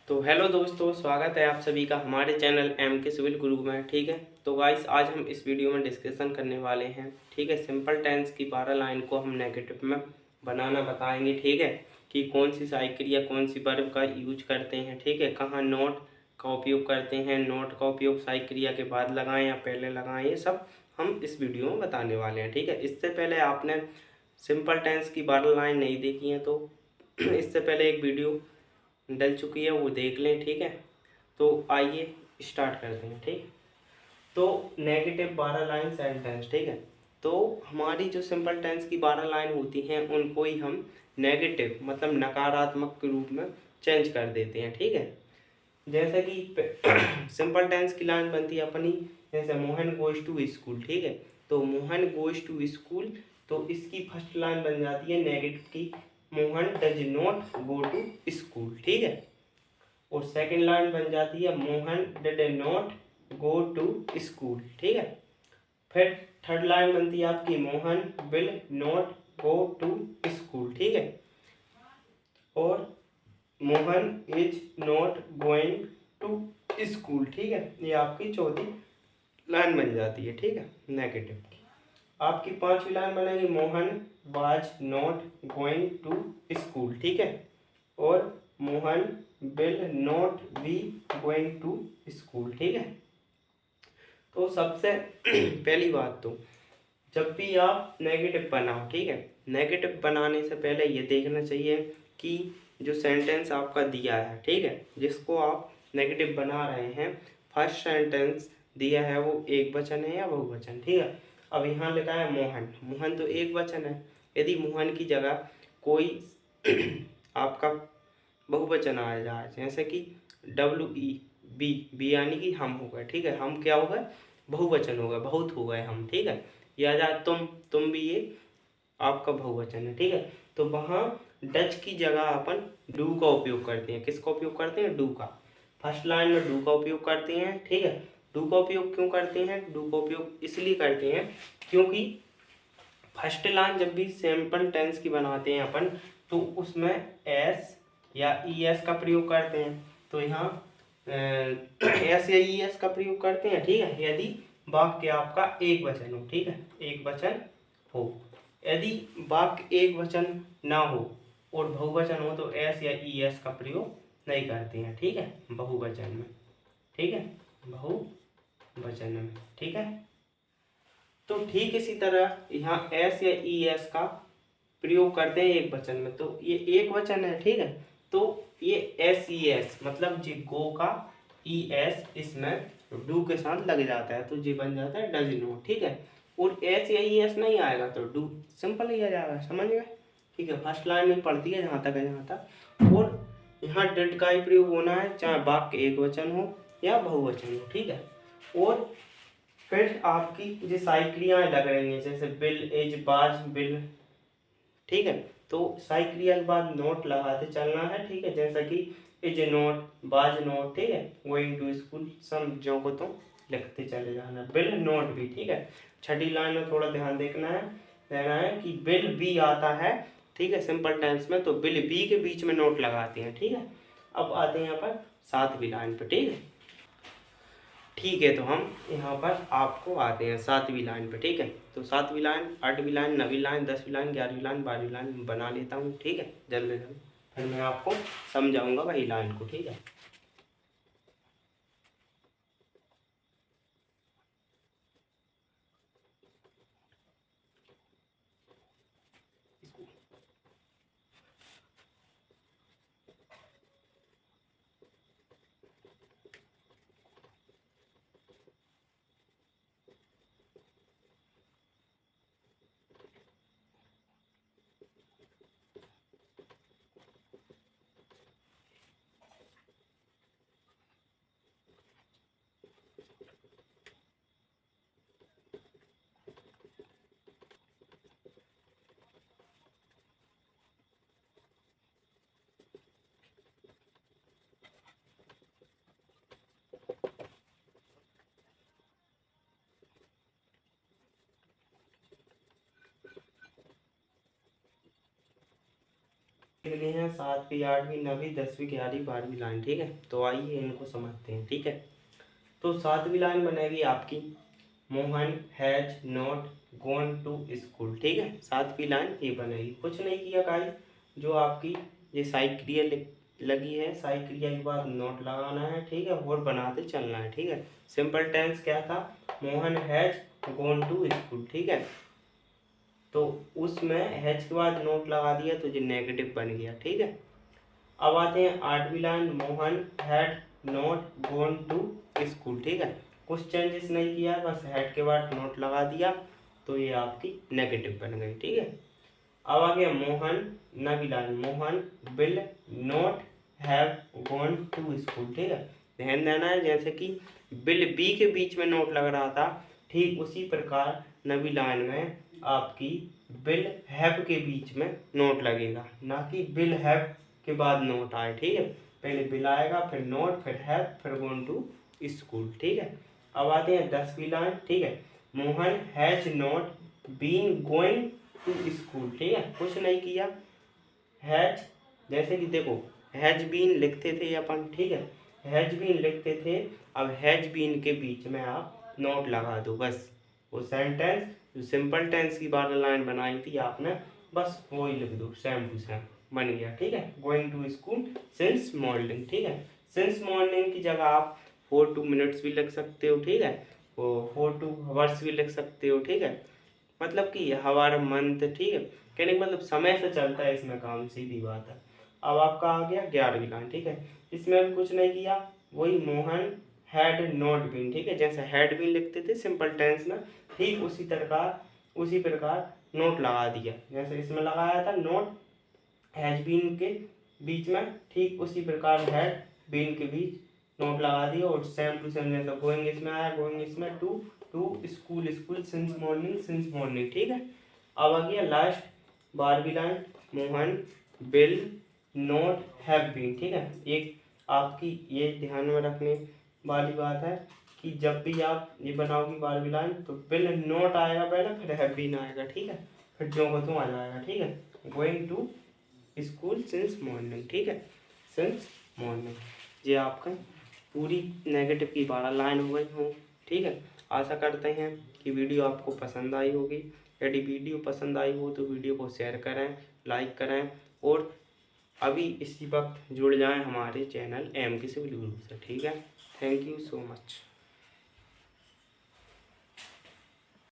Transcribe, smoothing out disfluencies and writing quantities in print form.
तो हेलो दोस्तों, स्वागत है आप सभी का हमारे चैनल एम के सिविल गुरु में। ठीक है, तो गाइस आज हम इस वीडियो में डिस्कशन करने वाले हैं। ठीक है, सिंपल टेंस की 12 लाइन को हम नेगेटिव में बनाना बताएंगे। ठीक है, कि कौन सी साइकिल या कौन सी वर्ब का यूज करते हैं। ठीक है, कहाँ नोट का उपयोग करते हैं, नोट का उपयोग साइकिल के बाद लगाएं या पहले लगाएं, ये सब हम इस वीडियो में बताने वाले हैं। ठीक है, इससे पहले आपने सिंपल टेंस की 12 लाइन नहीं देखी है तो इससे पहले एक वीडियो डल चुकी है, वो देख लें। ठीक है, तो आइए स्टार्ट करते हैं। ठीक, तो नेगेटिव 12 लाइन सेंटेंस। ठीक है, तो हमारी जो सिंपल टेंस की 12 लाइन होती हैं उनको ही हम नेगेटिव मतलब नकारात्मक के रूप में चेंज कर देते हैं। ठीक है, जैसे कि सिंपल टेंस की लाइन बनती है अपनी, जैसे मोहन गोज टू स्कूल। ठीक है, तो मोहन गोज टू स्कूल, तो इसकी फर्स्ट लाइन बन जाती है नेगेटिव की, Mohan does not go to school. ठीक है, और सेकंड लाइन बन जाती है Mohan did not go to school. ठीक है, फिर थर्ड लाइन बनती है आपकी Mohan will not go to school. ठीक है, और Mohan is not going to school. ठीक है, ये आपकी चौथी लाइन बन जाती है। ठीक है, नेगेटिव की। आपकी पांचवी लाइन बनेगी Mohan was not going to school. ठीक है, और Mohan will not be going to school. ठीक है, तो सबसे पहली बात तो जब भी आप नेगेटिव बनाओ, ठीक है, नेगेटिव बनाने से पहले ये देखना चाहिए कि जो सेंटेंस आपका दिया है, ठीक है, जिसको आप नेगेटिव बना रहे हैं, फर्स्ट सेंटेंस दिया है वो एक वचन है या बहुवचन। ठीक है, अब यहाँ लिखा है मोहन, मोहन तो एक वचन है। यदि मोहन की जगह कोई आपका बहुवचन आ जाए, जैसे कि बी यानी कि हम हो गए। ठीक है, हम क्या हो गए, बहुवचन हो गए, बहुत हो गए हम। ठीक है, या जा तुम भी ये आपका बहुवचन है। ठीक है, तो वहाँ डच की जगह अपन डू का उपयोग करते हैं। किसका उपयोग करते हैं, डू का। फर्स्ट लाइन में डू का उपयोग करते हैं। ठीक है, डू का उपयोग क्यों करते हैं, डू का उपयोग इसलिए करते हैं क्योंकि फर्स्ट लाइन जब भी सिंपल टेंस की बनाते हैं अपन, तो उसमें एस या ई एस का प्रयोग करते हैं। तो यहाँ एस या ई एस का प्रयोग करते हैं। ठीक है, यदि वाक्य आपका एक वचन हो। ठीक है, एक वचन हो। यदि वाक्य एक वचन ना हो और बहुवचन हो तो एस या ई एस का प्रयोग नहीं करते हैं। ठीक है, बहुवचन में। ठीक है, बहुवचन में। ठीक है, तो ठीक इसी तरह यहाँ एस या ई एस का प्रयोग करते हैं एक वचन में, तो ये एक वचन है। ठीक है, तो ये एस ई एस मतलब जी गो का ई एस इसमें डू के साथ लग जाता है, तो जी बन जाता है डज नो। ठीक है, और एस या ई एस नहीं आएगा तो डू सिंपल ही आ जाएगा। समझ गए। ठीक है, फर्स्ट लाइन में पढ़ती है जहाँ तक है, जहाँ तक। और यहाँ डिड का ही प्रयोग होना है, चाहे वाक्य एक वचन हो या बहुवचन हो। ठीक है, और फिर आपकी जो साइक्रियाँ लग रही हैं, जैसे बिल इज बाज बिल। ठीक है, तो साइक्रिया के बाद नोट लगाते चलना है। ठीक है, जैसा कि इज नोट, बाज नोट। ठीक है, गोइंग टू स्कूल, समझो को तो लिखते चले जाना। बिल नोट भी। ठीक है, छठी लाइन में थोड़ा ध्यान देना है कि बिल बी आता है। ठीक है, सिंपल टेंस में तो बिल बी के बीच में नोट लगाते हैं। ठीक है, अब आते हैं यहाँ पर सातवीं लाइन पर। ठीक है, ठीक है, तो हम यहाँ पर आपको आते हैं सातवीं लाइन पे। ठीक है, तो सातवीं लाइन, आठवीं लाइन, नवीं लाइन, 10वीं लाइन, 11वीं लाइन, 12वीं लाइन बना लेता हूँ। ठीक है, जल्दी जल्दी, फिर मैं आपको समझाऊंगा वही लाइन को। ठीक है, लिए हैं 7वीं 8वीं 9वीं 10वीं 11वीं 12वीं लाइन, ठीक है। तो आइए इनको समझते हैं, ठीक है। तो 7वीं लाइन बनेगी आपकी Mohan has not gone to school, ठीक है। 7वीं लाइन ये बनेगी। कुछ नहीं किया गाइस, जो आपकी ये साइड क्रिया लगी है, साइड क्रिया के बाद नोट लगाना है, ठीक है, और बनाते चलना है, ठीक है। सिंपल टेंस क्या था, Mohan has gone to school, ठीक है। तो उसमें हैज के बाद नोट लगा दिया तो ये नेगेटिव बन गया, ठीक है। अब आते हैं 8वीं line, Mohan had not gone to school, ठीक है। कुछ चेंजेस नहीं किया, बस हैड के बाद नोट लगा दिया तो ये आपकी नेगेटिव बन गई, ठीक है। अब आ गया मोहन, 9वीं line, Mohan will not have gone to school, ठीक है। ध्यान देना है, जैसे कि विल बी के बीच में नोट लग रहा था, ठीक उसी प्रकार 9वीं लाइन में आपकी विल हैव के बीच में नोट लगेगा, ना कि विल हैव के बाद नोट आए, ठीक है। पहले विल आएगा, फिर नोट, फिर हैव, फिर गॉन टू स्कूल, ठीक है। अब आते हैं 10वीं लाइन, ठीक है। Mohan has not been going to school, ठीक है। कुछ नहीं किया, हैज, जैसे कि देखो हैज बीन लिखते थे अपन, ठीक है, हैज बीन लिखते थे, अब हैज बीन के बीच में आप नोट लगा दो, बस वो सेंटेंस जो सिंपल टेंस की 12 लाइन बनाई थी आपने, बस वही लिख दो, सेम टू सेम बन गया, ठीक है। Going to school since morning, ठीक है। सिंस मॉर्निंग की जगह आप 4 to minutes भी लिख सकते हो, ठीक है, वो 4 to hours भी लिख सकते हो, ठीक है। मतलब कि हमारा मंथ, ठीक है, कहने का मतलब समय से चलता है इसमें काम, सीधी बात है। अब आपका आ गया 11वीं लाइन, ठीक है। इसमें भी कुछ नहीं किया, वही मोहन हैड नॉट बीन, ठीक है, जैसे हैड बीन लिखते थे सिंपल टेंस में, ठीक उसी प्रकार नोट लगा दिया, जैसे इसमें लगाया था नोट हैज बीन के बीच में, ठीक उसी प्रकार हैड बीन के बीच नोट लगा दिया, और सेम टू सेम जैसा गोइंग इसमें आया, गोइंग इसमें टू स्कूल सिंस मॉर्निंग, ठीक है। अब आ गया लास्ट 12वीं line, Mohan will not have been, ठीक है। एक आपकी ये ध्यान में रखने वाली बात है कि जब भी आप ये बनाओगी 12वीं लाइन तो विल नॉट आएगा पहले, फिर हैव बीन आएगा, ठीक है, फिर जो को तुम आ जाएगा, ठीक है। Going to school since morning, ठीक है, सिंस मॉर्निंग। ये आपका पूरी नेगेटिव की 12 लाइन हो गई हो, ठीक है। आशा करते हैं कि वीडियो आपको पसंद आई होगी। यदि वीडियो पसंद आई हो तो वीडियो को शेयर करें, लाइक करें, और अभी इसी वक्त जुड़ जाएं हमारे चैनल एम के सिविल गुरु से, ठीक है। Thank you so much.